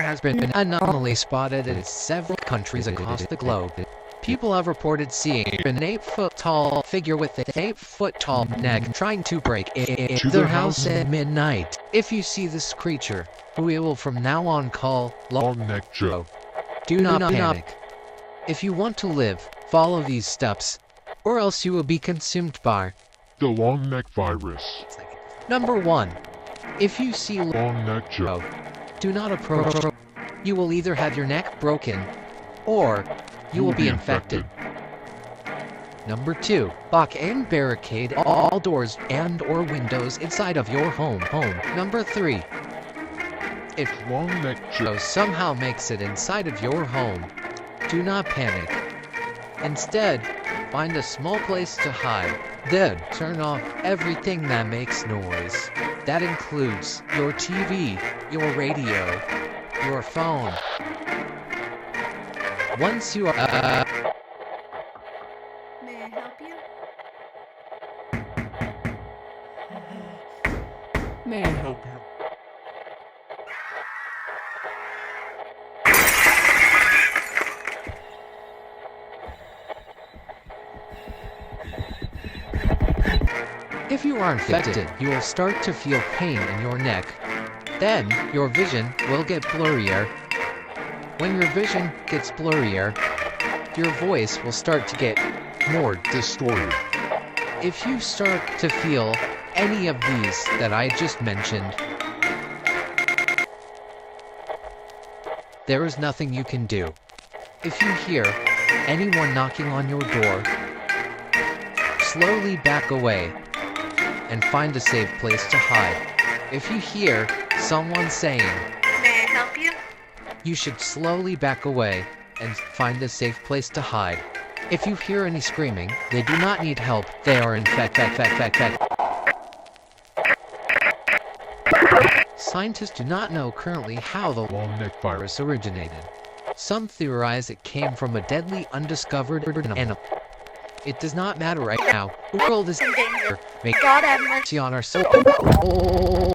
has been an anomaly spotted in several countries across the globe. People have reported seeing an 8-foot-tall figure with an 8-foot-tall neck trying to break into their house at midnight. If you see this creature, who we will from now on call Long Neck Joe, do not panic. If you want to live, follow these steps, or else you will be consumed by the long neck virus. Number 1. If you see Long Neck Joe, do not approach. You will either have your neck broken, or you will be infected. Number 2. Lock and barricade all doors and or windows inside of your home. Number 3. If Long Neck Joe somehow makes it inside of your home, do not panic. Instead, find a small place to hide. Then, turn off everything that makes noise. That includes your TV, your radio, your phone. Once you are... May I help you? May I help you? If you are infected, you will start to feel pain in your neck. Then, your vision will get blurrier. When your vision gets blurrier, your voice will start to get more distorted. If you start to feel any of these that I just mentioned, there is nothing you can do. If you hear anyone knocking on your door, slowly back away and find a safe place to hide. If you hear someone saying, May I help you? you should slowly back away and find a safe place to hide. If you hear any screaming, they do not need help. They are infected. Scientists do not know currently how the long neck virus originated. Some theorize it came from a deadly undiscovered animal. It does not matter right now. The world is in danger. May God have mercy on our soul.